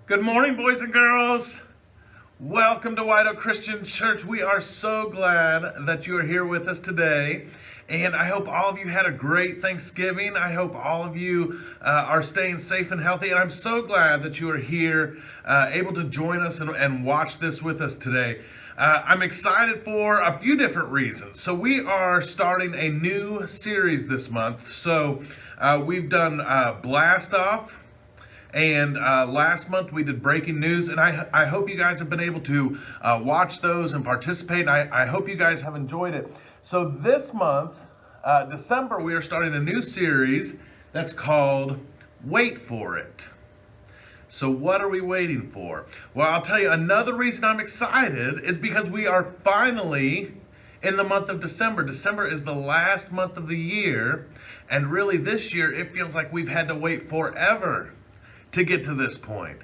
Good morning, boys and girls. Welcome to White Oak Christian Church. We are so glad that you are here with us today. And I hope all of you had a great Thanksgiving. I hope all of you are staying safe and healthy. And I'm so glad that you are here, able to join us and watch this with us today. I'm excited for a few different reasons. So we are starting a new series this month. So we've done Blast Off. And last month we did breaking news, and I hope you guys have been able to watch those and participate. I hope you guys have enjoyed it. So this month, December, we are starting a new series that's called Wait For It. So what are we waiting for? Well, I'll tell you, another reason I'm excited is because we are finally in the month of December. December is the last month of the year, and really this year it feels like we've had to wait forever to get to this point.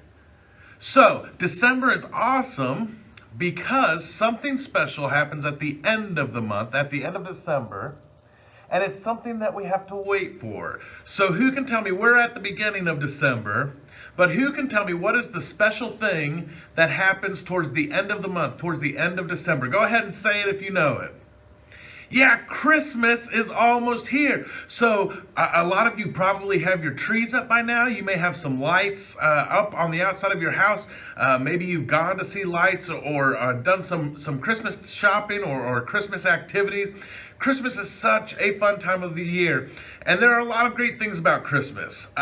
So December is awesome because something special happens at the end of the month, at the end of December, and it's something that we have to wait for. So who can tell me, we're at the beginning of December, but who can tell me what is the special thing that happens towards the end of the month, towards the end of December? Go ahead and say it if you know it. Yeah, Christmas is almost here. So a lot of you probably have your trees up by now. You may have some lights up on the outside of your house. Maybe you've gone to see lights or done some Christmas shopping or Christmas activities. Christmas is such a fun time of the year. And there are a lot of great things about Christmas.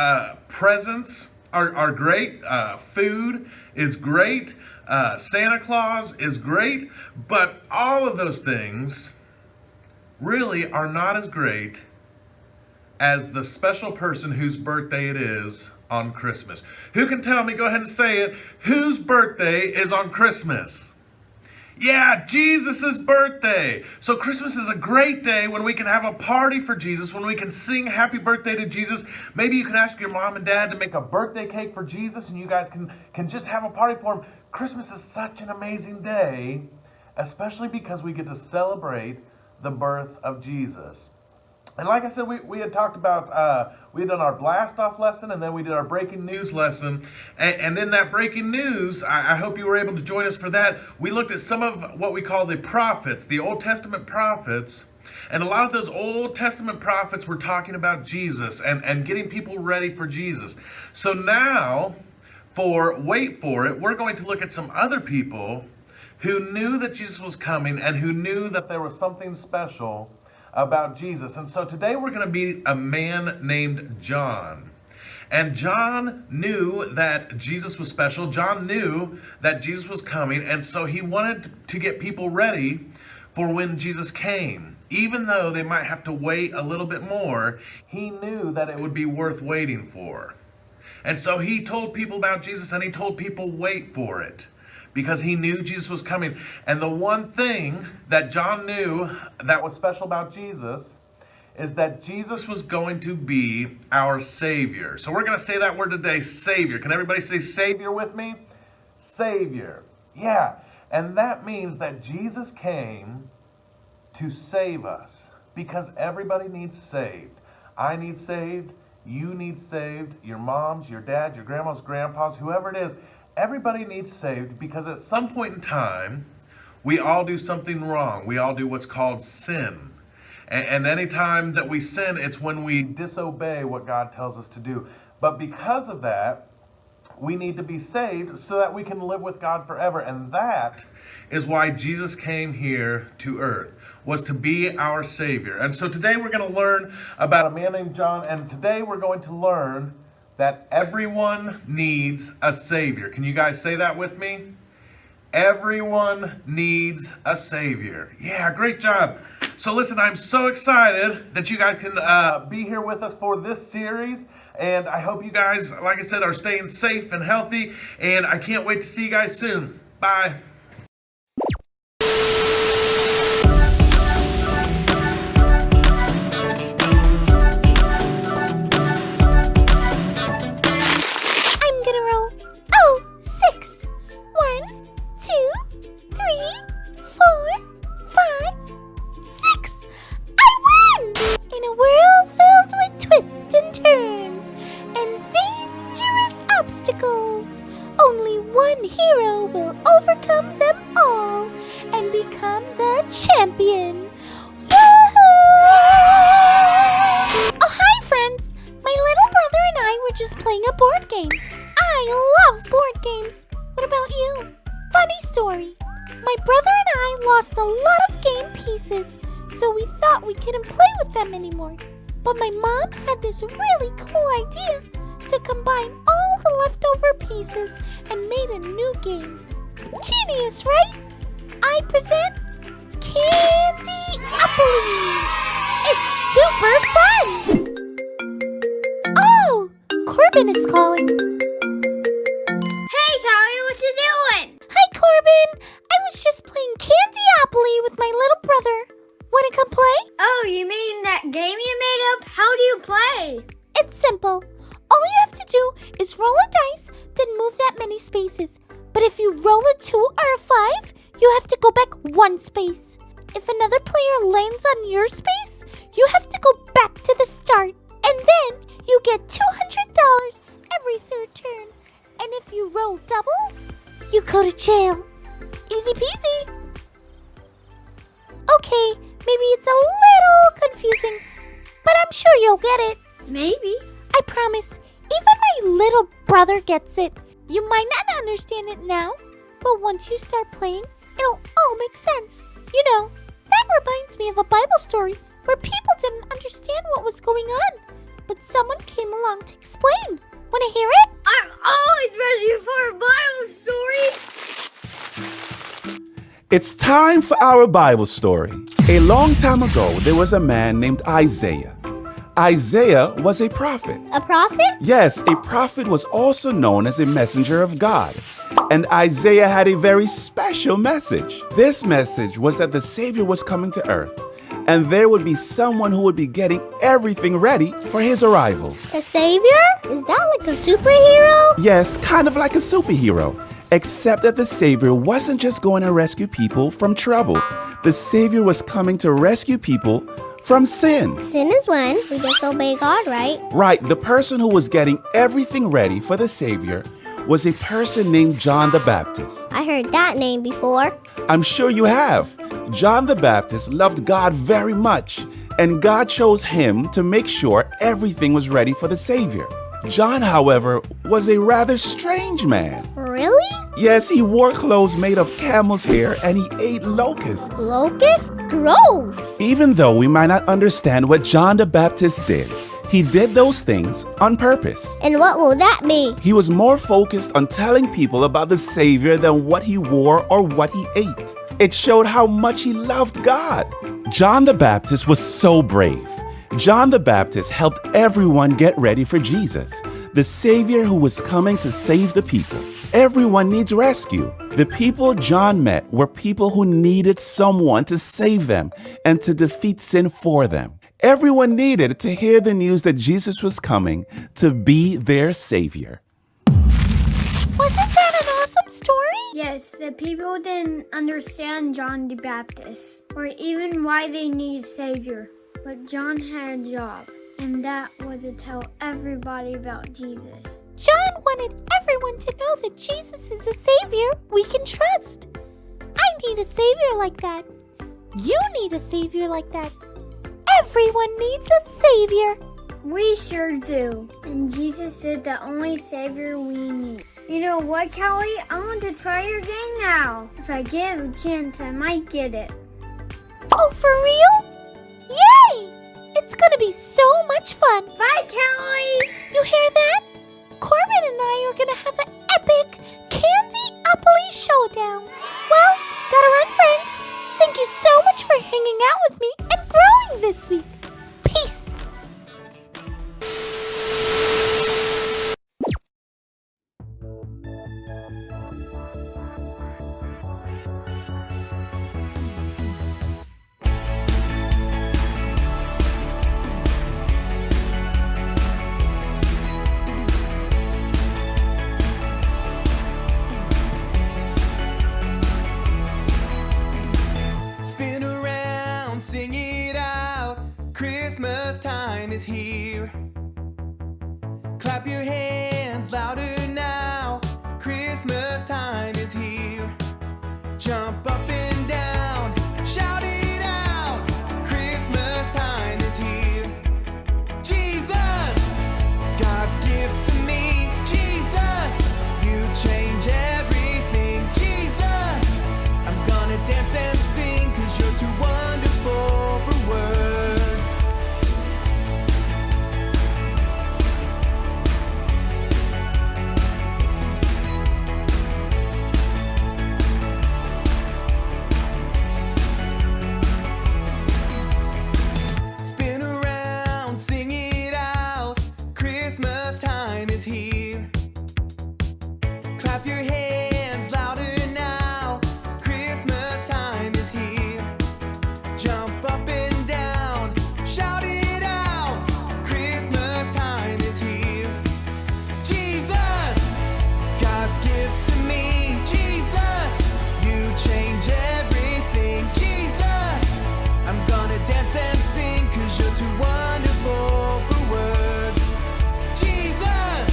Presents are great. Food is great. Santa Claus is great. But all of those things really are not as great as the special person whose birthday it is on Christmas. Who can tell me, go ahead and say it, whose birthday is on Christmas? Yeah, Jesus' birthday. So Christmas is a great day when we can have a party for Jesus, when we can sing happy birthday to Jesus. Maybe you can ask your mom and dad to make a birthday cake for Jesus and you guys can just have a party for him. Christmas is such an amazing day, especially because we get to celebrate the birth of Jesus. And like I said, we had talked about, we had done our blast off lesson and then we did our breaking news lesson. And in that breaking news, I hope you were able to join us for that. We looked at some of what we call the prophets, the Old Testament prophets. And a lot of those Old Testament prophets were talking about Jesus and getting people ready for Jesus. So now, for Wait For It, we're going to look at some other people who knew that Jesus was coming and who knew that there was something special about Jesus. And so today we're going to meet a man named John. And John knew that Jesus was special. John knew that Jesus was coming. And so he wanted to get people ready for when Jesus came. Even though they might have to wait a little bit more, he knew that it would be worth waiting for. And so he told people about Jesus and he told people wait for it, because he knew Jesus was coming. And the one thing that John knew that was special about Jesus is that Jesus was going to be our Savior. So we're going to say that word today, Savior. Can everybody say Savior with me? Savior. Yeah. And that means that Jesus came to save us, because everybody needs saved. I need saved. You need saved. Your moms, your dads, your grandmas, grandpas, whoever it is. Everybody needs saved, because at some point in time, we all do something wrong. We all do what's called sin. And any time that we sin, it's when we disobey what God tells us to do. But because of that, we need to be saved so that we can live with God forever. And that is why Jesus came here to earth, was to be our Savior. And so today we're going to learn about a man named John. And today we're going to learn that everyone needs a Savior. Can you guys say that with me? Everyone needs a Savior. Yeah, great job. So listen, I'm so excited that you guys can be here with us for this series. And I hope you guys, like I said, are staying safe and healthy. And I can't wait to see you guys soon. Bye. one hero will overcome them all and become the champion. Woohoo! Oh, hi, friends! My little brother and I were just playing a board game. I love board games. What about you? Funny story. My brother and I lost a lot of game pieces, so we thought we couldn't play with them anymore. But my mom had this really cool idea to combine all the leftover pieces and made a new game. Genius, right? I present Candy-Opoly. It's super fun! Oh, Corbin is calling. Hey, Callie, what you doing? Hi, Corbin. I was just playing Candy-Opoly with my little brother. Want to come play? Oh, you mean that game you made up? How do you play? It's simple. All you have to do is roll a dice, then move that many spaces. But if you roll a 2 or a 5, you have to go back 1 space. If another player lands on your space, you have to go back to the start. And then you get $200 every 3rd turn. And if you roll doubles, you go to jail. Easy peasy. Okay, maybe it's a little confusing, but I'm sure you'll get it. Maybe. I promise, even my little brother gets it. You might not understand it now, but once you start playing, it'll all make sense. You know, that reminds me of a Bible story where people didn't understand what was going on, but someone came along to explain. Want to hear it? I'm always ready for a Bible story. It's time for our Bible story. A long time ago, there was a man named Isaiah. Isaiah was a prophet. A prophet? Yes, a prophet was also known as a messenger of God. And Isaiah had a very special message. This message was that the Savior was coming to earth, and there would be someone who would be getting everything ready for his arrival. A savior? Is that like a superhero? Yes, kind of like a superhero, except that the Savior wasn't just going to rescue people from trouble. The Savior was coming to rescue people from sin. Sin is when we disobey God, right? Right, the person who was getting everything ready for the Savior was a person named John the Baptist. I heard that name before. I'm sure you have. John the Baptist loved God very much, and God chose him to make sure everything was ready for the Savior. John, however, was a rather strange man. Really? Yes, he wore clothes made of camel's hair and he ate locusts. Locusts? Gross! Even though we might not understand what John the Baptist did, he did those things on purpose. And what will that be? He was more focused on telling people about the Savior than what he wore or what he ate. It showed how much he loved God. John the Baptist was so brave. John the Baptist helped everyone get ready for Jesus, the Savior who was coming to save the people. Everyone needs rescue. The people John met were people who needed someone to save them and to defeat sin for them. Everyone needed to hear the news that Jesus was coming to be their Savior. Wasn't that an awesome story? Yes, the people didn't understand John the Baptist, or even why they need a savior. But John had a job, and that was to tell everybody about Jesus. John wanted everyone to know that Jesus is a Savior we can trust. I need a Savior like that. You need a Savior like that. Everyone needs a Savior. We sure do. And Jesus is the only savior we need. You know what, Callie? I want to try your game now. If I get a chance, I might get it. Oh, for real? Yay! It's gonna be so much fun. Bye, Callie! You hear that? Corbin and I are gonna have an epic Candy-Opoly showdown. Well, gotta run, friends. Thank you so much for hanging out with me and growing this week. Peace. Spin around, sing it out. Christmas time is here. Clap your hands louder now. Christmas time Clap your hands louder now. Christmas time is here. Jump up and down, shout it out. Christmas time is here. Jesus, God's gift to me. Jesus, you change everything. Jesus, I'm gonna dance and sing 'cause you're too wonderful for words. Jesus,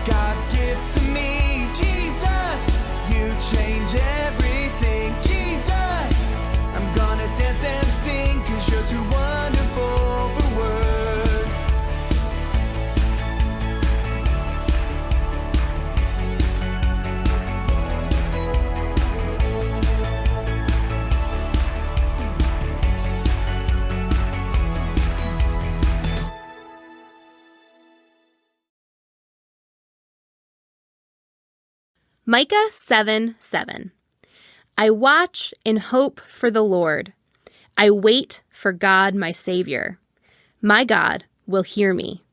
God's gift to me. Jesus, you change everything. Jesus, I'm gonna dance and sing 'cause you're too wonderful for words. Micah 7:7. I watch in hope for the Lord. I wait for God my Savior. My God will hear me.